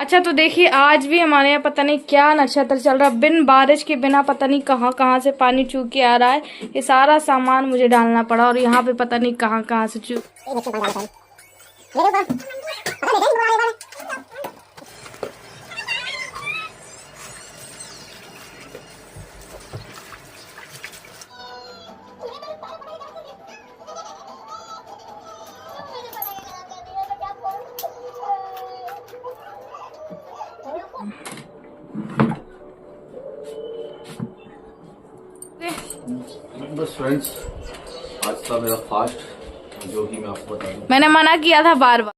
अच्छा तो देखिए आज भी हमारे यहाँ पता नहीं क्या नक्षत्र चल रहा, बिन बारिश के बिना पता नहीं कहाँ कहाँ से पानी चूक के आ रहा है। ये सारा सामान मुझे डालना पड़ा और यहाँ पे पता नहीं कहाँ कहाँ से चूक। बस फ्रेंड्स, आज था मेरा फास्ट, जो कि मैं आपको बता दूं। मैंने मना किया था बार बार।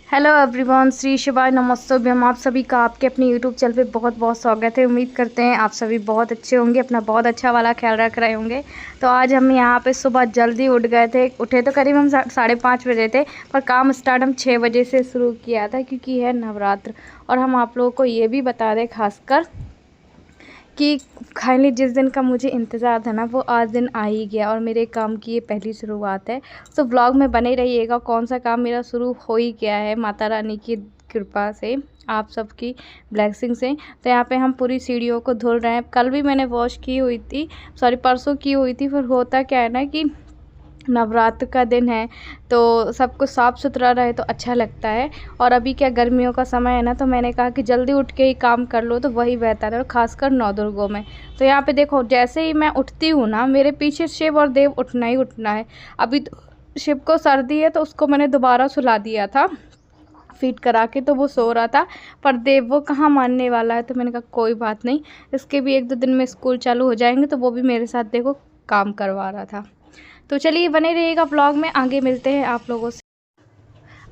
हेलो एवरीवन, श्री शिवाय नमस्तुभ्यम। आप सभी का आपके अपने यूट्यूब चैनल पे बहुत बहुत स्वागत है। उम्मीद करते हैं आप सभी बहुत अच्छे होंगे, अपना बहुत अच्छा वाला ख्याल रख रहे होंगे। तो आज हम यहाँ पे सुबह जल्दी उठ गए थे। उठे तो करीब हम 5:30 बजे थे, पर काम स्टार्ट हम 6 बजे से शुरू किया था, क्योंकि है नवरात्र। और हम आप लोगों को ये भी बता दें खासकर कि फाइनली जिस दिन का मुझे इंतज़ार था ना, वो आज दिन आ ही गया और मेरे काम की ये पहली शुरुआत है। तो व्लॉग में बने रहिएगा, कौन सा काम मेरा शुरू हो ही गया है माता रानी की कृपा से, आप सबकी ब्लेसिंग से। तो यहाँ पे हम पूरी सीढ़ियों को धुल रहे हैं। कल भी मैंने वॉश की हुई थी, परसों की हुई थी। फिर होता क्या है ना कि नवरात्र का दिन है तो सब कुछ साफ़ सुथरा रहे तो अच्छा लगता है। और अभी क्या गर्मियों का समय है ना, तो मैंने कहा कि जल्दी उठ के ही काम कर लो तो वही बेहतर है, और ख़ासकर नवदुर्गों में। तो यहाँ पे देखो, जैसे ही मैं उठती हूँ ना, मेरे पीछे शिव और देव उठना ही उठना है। अभी तो शिव को सर्दी है तो उसको मैंने दोबारा सुला दिया था फीड करा के, तो वो सो रहा था। पर देव वो कहाँ मानने वाला है, तो मैंने कहा कोई बात नहीं, इसके भी 1-2 दिन में स्कूल चालू हो जाएंगे, तो वो भी मेरे साथ देखो काम करवा रहा था। तो चलिए बने रहिएगा व्लॉग में, आगे मिलते हैं आप लोगों से।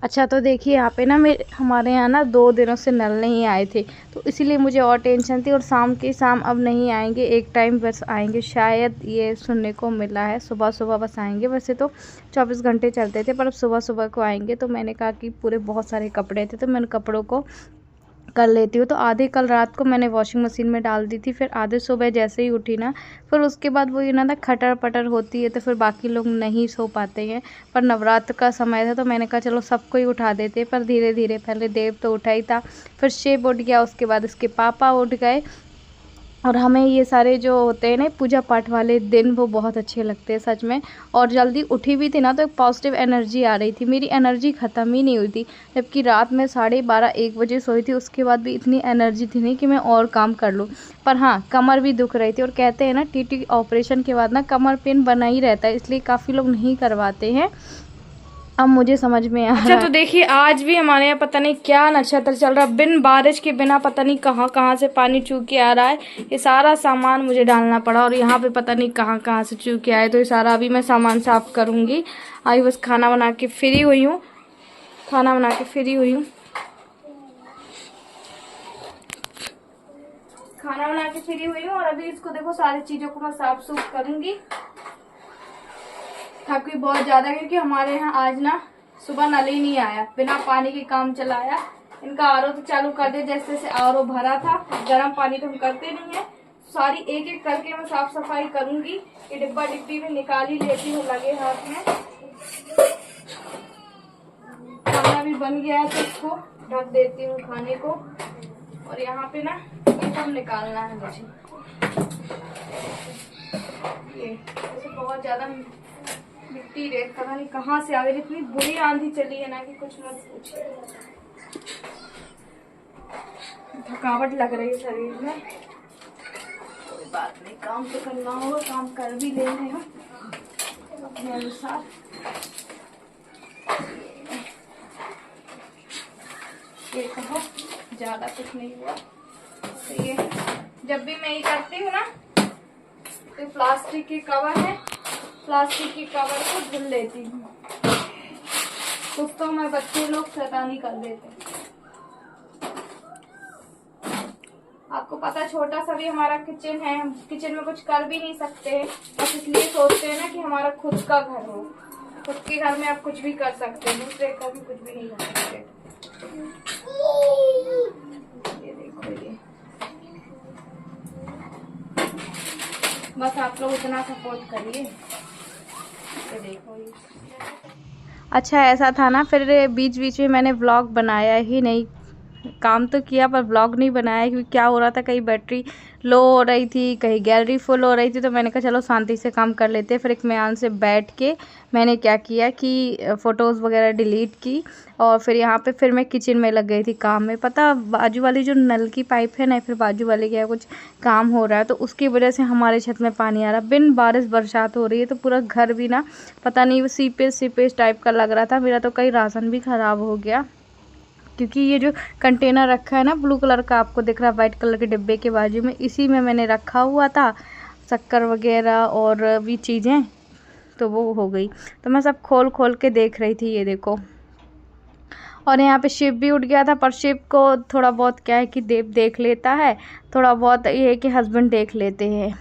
अच्छा तो देखिए यहाँ पे ना हमारे यहाँ ना 2 दिनों से नल नहीं आए थे, तो इसीलिए मुझे और टेंशन थी। और शाम अब नहीं आएंगे, एक टाइम बस आएंगे शायद, ये सुनने को मिला है। सुबह सुबह बस आएंगे, वैसे तो 24 घंटे चलते थे, पर अब सुबह सुबह को आएंगे। तो मैंने कहा कि पूरे बहुत सारे कपड़े थे, तो मैंने कपड़ों को कर लेती हूँ। तो आधे कल रात को मैंने वॉशिंग मशीन में डाल दी थी, फिर आधे सुबह जैसे ही उठी ना, फिर उसके बाद वो ये ना खटर पटर होती है, तो फिर बाकी लोग नहीं सो पाते हैं। पर नवरात्र का समय था तो मैंने कहा चलो सबको ही उठा देते। पर धीरे धीरे पहले देव तो उठा ही था, फिर शिव उठ गया, उसके बाद इसके पापा उठ गए। और हमें ये सारे जो होते हैं ना पूजा पाठ वाले दिन, वो बहुत अच्छे लगते हैं सच में। और जल्दी उठी भी थी ना, तो एक पॉजिटिव एनर्जी आ रही थी। मेरी एनर्जी ख़त्म ही नहीं हुई थी, जबकि रात में 12:30-1 बजे सोई थी, उसके बाद भी इतनी एनर्जी थी नहीं कि मैं और काम कर लूँ। पर हाँ, कमर भी दुख रही थी, और कहते हैं ना टीटी ऑपरेशन के बाद ना कमर पेन बना ही रहता है, इसलिए काफ़ी लोग नहीं करवाते हैं। अब मुझे समझ में आ रहा है। अच्छा तो देखिए आज भी हमारे यहाँ पता नहीं क्या नक्षत्र चल रहा, बिन बारिश के बिना पता नहीं कहाँ कहाँ से पानी चूक के आ रहा है। ये सारा सामान मुझे डालना पड़ा और यहाँ पे पता नहीं कहाँ कहाँ से चूक के आए। तो ये सारा अभी मैं सामान साफ करूँगी। अभी बस खाना बना के फ्री हुई हूँ, खाना बना के फ्री हुई हूँ, खाना बना के फ्री हुई हूँ। और अभी इसको देखो, सारी चीज़ों को मैं साफ सूफ करूँगी। थकी बहुत ज़्यादा, क्योंकि हमारे यहाँ आज ना सुबह नल ही नहीं आया, बिना पानी के काम चलाया। इनका आरओ तो चालू कर दे, जैसे जैसे आरओ भरा था। गर्म पानी तो हम करते नहीं है, सारी एक एक करके मैं साफ सफाई करूंगी। ये डिब्बा डिब्बी में निकाल ही लेती हूँ लगे हाथ में। खाना भी बन गया है तो इसको ढक देती हूँ खाने को। और यहाँ पे ना ये सब निकालना है मुझे, ये बहुत ज्यादा मिट्टी रेत पता नहीं कहाँ से आ गई। इतनी बुरी आंधी चली है ना कि कुछ मत पूछिए, थकावट लग रही है शरीर में। कोई बात नहीं, काम तो करना होगा, काम कर भी ले रहे हैं अपने अनुसार। ये कहो ज्यादा कुछ नहीं हुआ। तो ये जब भी मैं ये करती हूँ ना, तो प्लास्टिक के कवर है, प्लास्टिक के कवर को धुल लेती हूँ। कुछ तो मैं बच्चे लोग शैतानी कर देते हैं। आपको पता, छोटा सा भी हमारा किचन है, हम किचन में कुछ कर भी नहीं सकते हैं, बस इसलिए सोचते हैं ना कि हमारा खुद का घर हो। खुद के घर में आप कुछ भी कर सकते हैं, दूसरे घर में कुछ भी नहीं कर सकते। ये देखो, ये बस आप लोग इतना सपोर्ट करिए। ये देखो ये। अच्छा ऐसा था ना, फिर बीच बीच में मैंने व्लॉग बनाया ही नहीं, काम तो किया पर व्लॉग नहीं बनाया, क्योंकि क्या हो रहा था, कहीं बैटरी लो हो रही थी, कहीं गैलरी फुल हो रही थी। तो मैंने कहा चलो शांति से काम कर लेते हैं। फिर इत्मीनान से बैठ के मैंने क्या किया कि फ़ोटोज़ वगैरह डिलीट की, और फिर यहाँ पे फिर मैं किचन में लग गई थी काम में। पता बाजू वाली जो नल की पाइप है ना, फिर बाजू वाले क्या कुछ काम हो रहा है, तो उसकी वजह से हमारे छत में पानी आ रहा, बिन बारिश बरसात हो रही है। तो पूरा घर भी ना पता नहीं वो सीपेज टाइप का लग रहा था। मेरा तो कई राशन भी ख़राब हो गया, क्योंकि ये जो कंटेनर रखा है ना ब्लू कलर का, आपको दिख रहा है वाइट कलर के डिब्बे के बाजू में, इसी में मैंने रखा हुआ था शक्कर वगैरह और भी चीज़ें। तो वो हो गई, तो मैं सब खोल खोल के देख रही थी, ये देखो। और यहाँ पे शिप भी उठ गया था, पर शिप को थोड़ा बहुत क्या है कि देव देख लेता है, थोड़ा बहुत ये है कि हस्बैंड देख लेते हैं।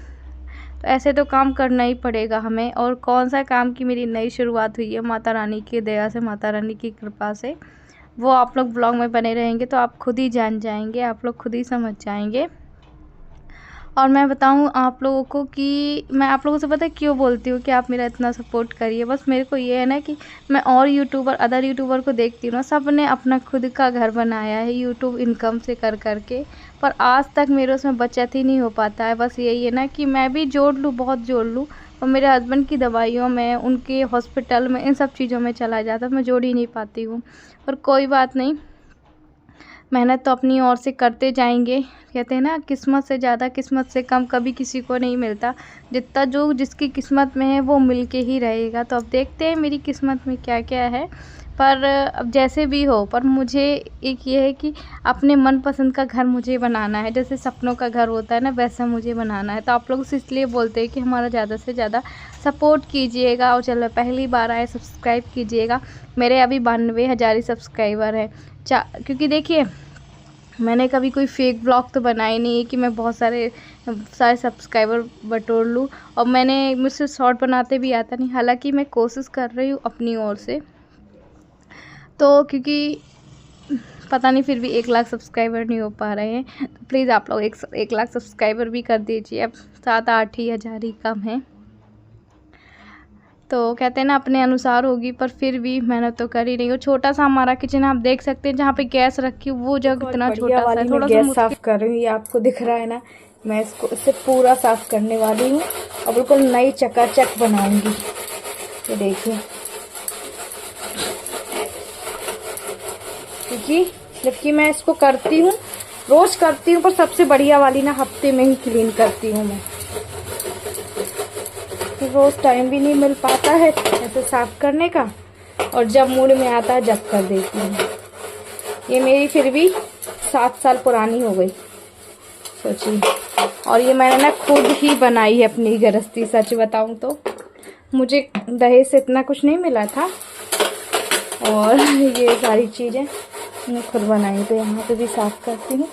तो ऐसे तो काम करना ही पड़ेगा हमें। और कौन सा काम की मेरी नई शुरुआत हुई है माता रानी की दया से, माता रानी की कृपा से, वो आप लोग ब्लॉग में बने रहेंगे तो आप खुद ही जान जाएंगे, आप लोग खुद ही समझ जाएंगे। और मैं बताऊं आप लोगों को कि मैं आप लोगों से पता है क्यों बोलती हूँ कि आप मेरा इतना सपोर्ट करिए। बस मेरे को ये है ना कि मैं और यूट्यूबर अदर यूट्यूबर को देखती हूँ ना, सब ने अपना खुद का घर बनाया है यूट्यूब इनकम से कर के, पर आज तक मेरे उसमें बचत ही नहीं हो पाता है। बस यही है ना कि मैं भी जोड़ लूँ, बहुत जोड़ लूँ, और मेरे हस्बैंड की दवाइयों में, उनके हॉस्पिटल में, इन सब चीज़ों में चला जाता, मैं जोड़ ही नहीं पाती हूँ। पर कोई बात नहीं, मेहनत तो अपनी ओर से करते जाएंगे। कहते हैं ना, किस्मत से ज़्यादा किस्मत से कम कभी किसी को नहीं मिलता। जितना जो जिसकी किस्मत में है वो मिल के ही रहेगा। तो अब देखते हैं मेरी किस्मत में क्या क्या है, पर अब जैसे भी हो, पर मुझे एक ये है कि अपने मनपसंद का घर मुझे बनाना है। जैसे सपनों का घर होता है ना, वैसा मुझे बनाना है। तो आप लोग से इसलिए बोलते हैं कि हमारा ज़्यादा से ज़्यादा सपोर्ट कीजिएगा, और चलो पहली बार आए सब्सक्राइब कीजिएगा। मेरे अभी 92,000 ही सब्सक्राइबर हैं। क्योंकि देखिए, मैंने कभी कोई फेक ब्लॉग तो बनाए नहीं है कि मैं बहुत सारे सब्सक्राइबर बटोर लूँ। और मुझसे शॉर्ट बनाते भी आता नहीं, हालांकि मैं कोशिश कर रही हूँ अपनी ओर से। तो क्योंकि पता नहीं, फिर भी 1 लाख सब्सक्राइबर नहीं हो पा रहे हैं। तो प्लीज़ आप लोग 1 लाख सब्सक्राइबर भी कर दीजिए। अब 7-8 ही हज़ार ही कम है। तो कहते हैं ना, अपने अनुसार होगी, पर फिर भी मेहनत तो कर ही रही हूँ। छोटा सा हमारा किचन आप देख सकते हैं, जहाँ पे गैस रखी वो जगह कितना छोटा सा है। थोड़ा सा गैस साफ कर रही हूँ, ये आपको दिख रहा है ना, मैं इससे पूरा साफ करने वाली हूँ और बिल्कुल नई चकाचक बनाऊंगी। ये देखिए, क्योंकि जबकि मैं इसको करती हूँ, रोज करती हूँ, पर सबसे बढ़िया वाली ना हफ्ते में ही क्लीन करती हूँ मैं। रोज़ टाइम भी नहीं मिल पाता है ऐसे साफ करने का, और जब मूड में आता है जब कर देती हूँ। ये मेरी फिर भी 7 साल पुरानी हो गई, सोचिए। और ये मैंने ना खुद ही बनाई है अपनी गृहस्थी। सच बताऊँ तो मुझे दहेज से इतना कुछ नहीं मिला था, और ये सारी चीज़ें मैं खुद बनाई। तो यहाँ पे भी साफ करती हूँ।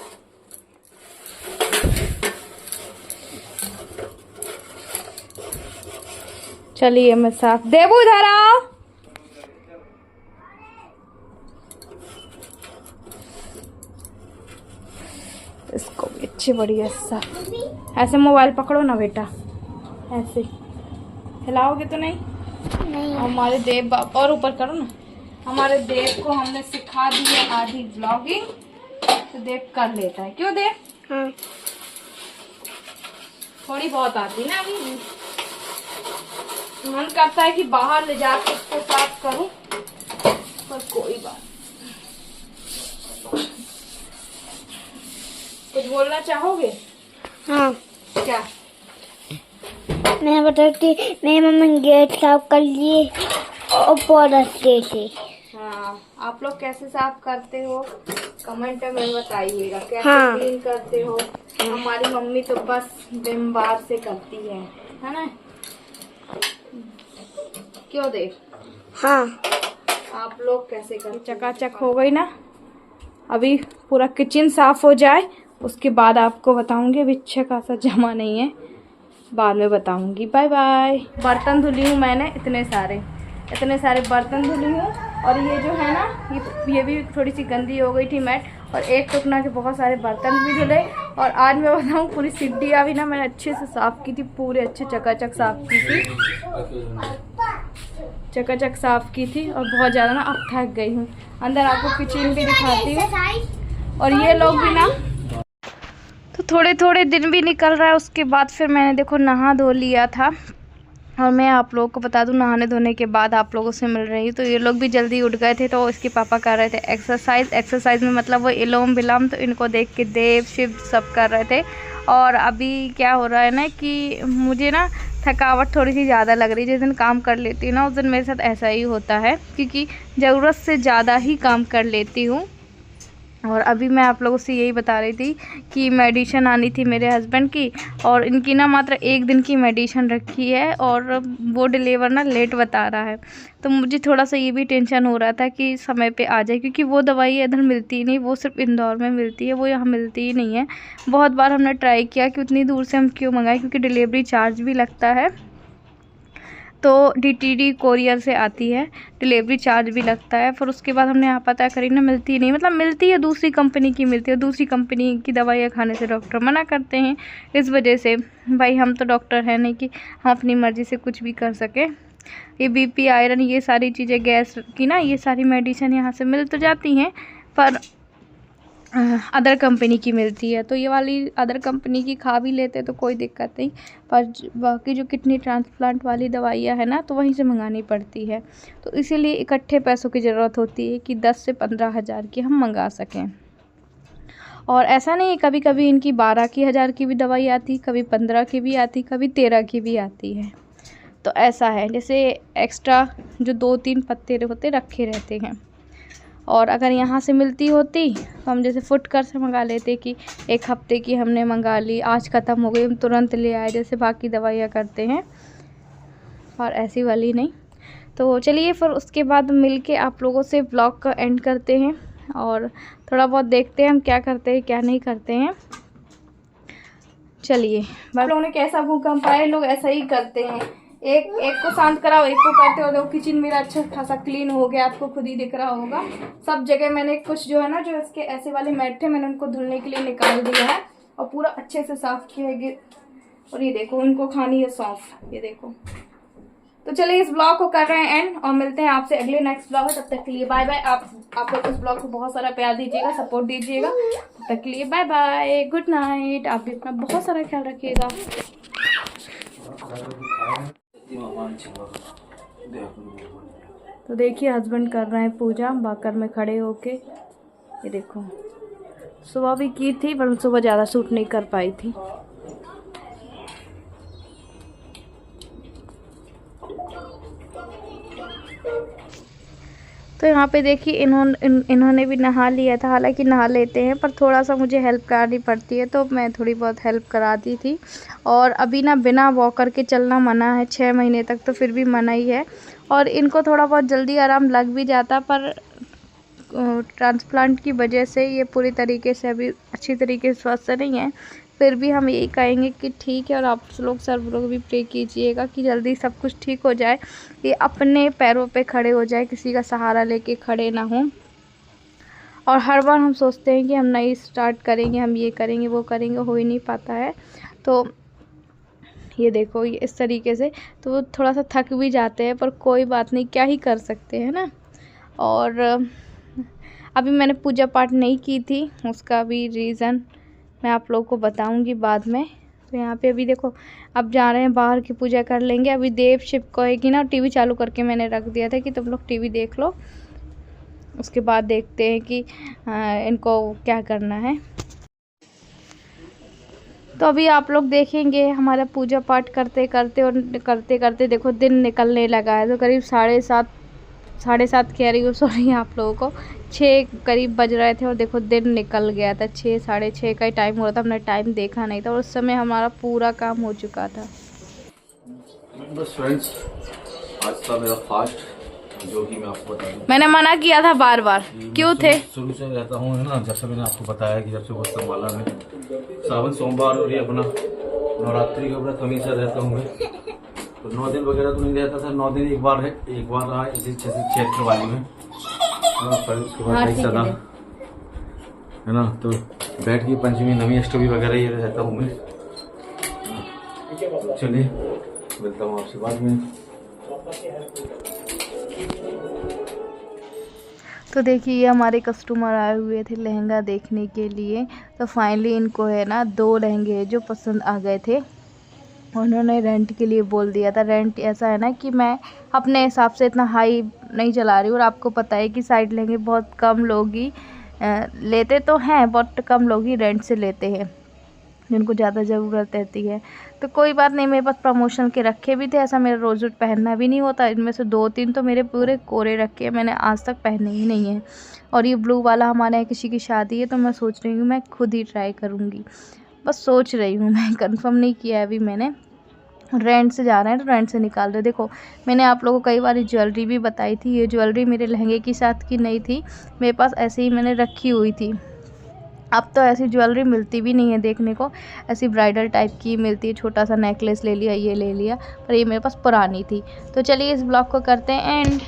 चलिए मैं साफ, देवू इधर आओ। इसको भी अच्छी बढ़िया साफ। ऐसे मोबाइल पकड़ो ना बेटा, ऐसे हिलाओगे तो नहीं। हमारे देव बाबा, और ऊपर करो ना। हमारे देव को हमने सिखा दी है आधी ब्लॉगिंग, तो देव कर लेता है। क्यों देव? हाँ, थोड़ी बहुत आती है ना। अभी मन करता है कि बाहर ले जाकर इसको साफ करूं, पर कोई बात। कुछ बोलना चाहोगे? हाँ। क्या? मैं बताती, मैं मम्मी गेट साफ कर लिए और बहुत अच्छे से। हाँ, आप लोग कैसे साफ करते हो कमेंट में बताइएगा। कैसे क्लीन करते हो? हमारी मम्मी तो बस विम बार से करती है ना? क्यों देख? हाँ। आप लोग कैसे करते? चकाचक हो गई ना। अभी पूरा किचन साफ हो जाए, उसके बाद आपको बताऊंगी। अभी अच्छा खासा जमा नहीं है, बाद में बताऊंगी। Bye bye. बर्तन धुली हूँ मैंने, इतने सारे बर्तन धुली हूँ। और ये जो है ना, ये भी थोड़ी सी गंदी हो गई थी मैट, और एक टुकना के बहुत सारे बर्तन भी धुले। और आज मैं बताऊँ, पूरी सीढ़ियाँ भी ना मैंने अच्छे से साफ़ की थी, पूरे अच्छे चकाचक साफ़ की थी, चकाचक साफ़ की थी। और बहुत ज़्यादा ना अब थक गई हूँ। अंदर आपको किचन भी दिखाती हूँ। और ये लोग भी ना, तो थोड़े थोड़े दिन भी निकल रहा है। उसके बाद फिर मैंने देखो नहा धो लिया था। और मैं आप लोगों को बता दूं, नहाने धोने के बाद आप लोगों से मिल रही हूँ। तो ये लोग भी जल्दी उठ गए थे, तो इसके पापा कर रहे थे एक्सरसाइज में मतलब वो इलोम विलोम, तो इनको देख के देव शिव सब कर रहे थे। और अभी क्या हो रहा है ना कि मुझे ना थकावट थोड़ी सी ज़्यादा लग रही है। जिस दिन काम कर लेती हूँ ना, उस दिन मेरे साथ ऐसा ही होता है, क्योंकि ज़रूरत से ज़्यादा ही काम कर लेती हूँ। और अभी मैं आप लोगों से यही बता रही थी कि मेडिसिन आनी थी मेरे हस्बैंड की, और इनकी ना मात्र 1 दिन की मेडिसिन रखी है, और वो डिलीवर ना लेट बता रहा है। तो मुझे थोड़ा सा ये भी टेंशन हो रहा था कि समय पे आ जाए, क्योंकि वो दवाई इधर मिलती ही नहीं, वो सिर्फ इंदौर में मिलती है, वो यहाँ मिलती ही नहीं है। बहुत बार हमने ट्राई किया कि उतनी दूर से हम क्यों मंगाएं, क्योंकि डिलीवरी चार्ज भी लगता है। तो DTD कोरियर से आती है, डिलीवरी चार्ज भी लगता है। फिर उसके बाद हमने यहाँ पता करी ना, मिलती नहीं, मतलब मिलती है दूसरी कंपनी की मिलती है। दूसरी कंपनी की दवाइयाँ खाने से डॉक्टर मना करते हैं। इस वजह से भाई हम तो डॉक्टर हैं नहीं कि हम अपनी मर्ज़ी से कुछ भी कर सकें। ये BP आयरन ये सारी चीज़ें गैस की ना, ये सारी मेडिसिन यहाँ से मिल तो जाती हैं, पर अदर कंपनी की मिलती है। तो ये वाली अदर कंपनी की खा भी लेते तो कोई दिक्कत नहीं, पर बाकी जो किडनी ट्रांसप्लांट वाली दवाइयाँ है ना, तो वहीं से मंगानी पड़ती है। तो इसीलिए इकट्ठे पैसों की ज़रूरत होती है कि 10 से 15 हज़ार की हम मंगा सकें। और ऐसा नहीं है, कभी कभी इनकी 12,000 की भी दवाई आती, कभी 15 की भी आती, कभी 13 की भी आती है। तो ऐसा है, जैसे एक्स्ट्रा जो 2-3 पत्ते होते रखे रहते हैं। और अगर यहाँ से मिलती होती तो हम जैसे फुटकर से मंगा लेते कि 1 हफ्ते की हमने मंगा ली, आज ख़त्म हो गई, हम तुरंत ले आए, जैसे बाकी दवाइयाँ करते हैं। और ऐसी वाली नहीं। तो चलिए फिर उसके बाद मिलके आप लोगों से व्लॉग का एंड करते हैं, और थोड़ा बहुत देखते हैं हम क्या करते हैं क्या नहीं करते हैं। चलिए, आप लोगों ने कैसा भूकंप आए, लोग ऐसा ही करते हैं, एक को शांत कराओ, एक को करते हो। देखो किचन मेरा अच्छा खासा क्लीन हो गया, आपको खुद ही दिख रहा होगा। सब जगह मैंने कुछ जो है ना, जो इसके ऐसे वाले मैट थे, मैंने उनको धुलने के लिए निकाल दिया है और पूरा अच्छे से साफ किया है। और ये देखो, इनको खानी है सौंफ, ये देखो। तो चलिए इस ब्लॉग को कर रहे हैं एंड, और मिलते हैं आपसे अगले नेक्स्ट ब्लॉग में। तब तक के लिए बाय बाय। आप लोग इस ब्लॉग को बहुत सारा प्यार दीजिएगा, सपोर्ट दीजिएगा। तब तक के लिए बाय बाय, गुड नाइट। आप भी अपना बहुत सारा ख्याल रखिएगा। तो देखिए हस्बैंड कर रहे हैं पूजा बाकर में खड़े होके, ये देखो। सुबह भी की थी, पर सुबह ज़्यादा शूट नहीं कर पाई थी। तो यहाँ पे देखिए इन्होंने भी नहा लिया था। हालांकि नहा लेते हैं, पर थोड़ा सा मुझे हेल्प करानी पड़ती है, तो मैं थोड़ी बहुत हेल्प करा दी थी। और अभी ना बिना वॉकर के चलना मना है 6 महीने तक, तो फिर भी मना ही है। और इनको थोड़ा बहुत जल्दी आराम लग भी जाता, पर ट्रांसप्लांट की वजह से ये पूरी तरीके से अभी अच्छी तरीके से स्वस्थ नहीं है। फिर भी हम यही कहेंगे कि ठीक है, और आप लोग सब लोग भी प्रे कीजिएगा कि जल्दी सब कुछ ठीक हो जाए, ये अपने पैरों पे खड़े हो जाए, किसी का सहारा लेके खड़े ना हों। और हर बार हम सोचते हैं कि हम नई स्टार्ट करेंगे, हम ये करेंगे वो करेंगे, हो ही नहीं पाता है। तो ये देखो, ये इस तरीके से तो वो थोड़ा सा थक भी जाते हैं, पर कोई बात नहीं, क्या ही कर सकते हैं ना। और अभी मैंने पूजा पाठ नहीं की थी, उसका भी रीज़न मैं आप लोगों को बताऊंगी बाद में। तो यहाँ पे अभी देखो, अब जा रहे हैं बाहर की पूजा कर लेंगे। अभी देव शिव कहेगी ना, टीवी चालू करके मैंने रख दिया था कि तुम लोग टीवी देख लो, उसके बाद देखते हैं कि इनको क्या करना है। तो अभी आप लोग देखेंगे हमारा पूजा पाठ करते करते देखो दिन निकलने लगा है। तो करीब 7:30 कह रही हूँ, सॉरी आप लोगों को, 6 करीब बज रहे थे, और देखो दिन निकल गया था। 6 साढ़े 6 का ही टाइम हो रहा था, हमने टाइम देखा नहीं था, और उस समय हमारा पूरा काम हो चुका था। बस फ्रेंड्स, आज था मेरा फास्ट, जो कि मैं आपको बता दूं। मैंने मना किया था बार बार, क्यों थे? शुरू से रहता हूँ ना, जैसे मैंने आपको बताया कि जब से वो संभाला में सावन सोमवार और ये अपना नवरात्रि का व्रत हमेशा रहता हूँ मैं। तो 9 दिन वगैरह तो नहीं रहता था, 9 दिन एक बार रहा इसी क्षेत्र वाली में। उसके बाद सदा है ना, तो बैठ की पंचमी नवी अष्टमी वगैरह ये रहता हूँ मैं। चलिए मिलता हूँ आपसे बाद में। तो देखिए ये हमारे कस्टमर आए हुए थे लहंगा देखने के लिए। तो फाइनली इनको है ना 2 लहंगे जो पसंद आ गए थे, उन्होंने रेंट के लिए बोल दिया था। रेंट ऐसा है ना कि मैं अपने हिसाब से इतना हाई नहीं चला रही हूँ, और आपको पता है कि साइड लहंगे बहुत कम लोग ही लेते तो हैं, बहुत कम लोग ही रेंट से लेते हैं जिनको ज़्यादा ज़रूरत रहती है। तो कोई बात नहीं, मेरे पास प्रमोशन के रखे भी थे, ऐसा मेरा रोज़ रोज़ पहनना भी नहीं होता। इनमें से 2-3 तो मेरे पूरे कोरे रखे हैं, मैंने आज तक पहने ही नहीं है। और ये ब्लू वाला हमारे यहाँ किसी की शादी है, तो मैं सोच रही हूँ मैं खुद ही ट्राई करूँगी। बस सोच रही हूँ, मैं कंफर्म नहीं किया है अभी मैंने। रेंट से जा रहे हैं तो रेंट से निकाल दो। देखो मैंने आप लोगों को कई बार ज्वेलरी भी बताई थी, ये ज्वेलरी मेरे लहंगे के साथ की नहीं थी, मेरे पास ऐसे ही मैंने रखी हुई थी। अब तो ऐसी ज्वेलरी मिलती भी नहीं है देखने को, ऐसी ब्राइडल टाइप की मिलती है, छोटा सा नेकलेस ले लिया, ये ले लिया, पर ये मेरे पास पुरानी थी। तो चलिए इस ब्लॉग को करते हैं एंड।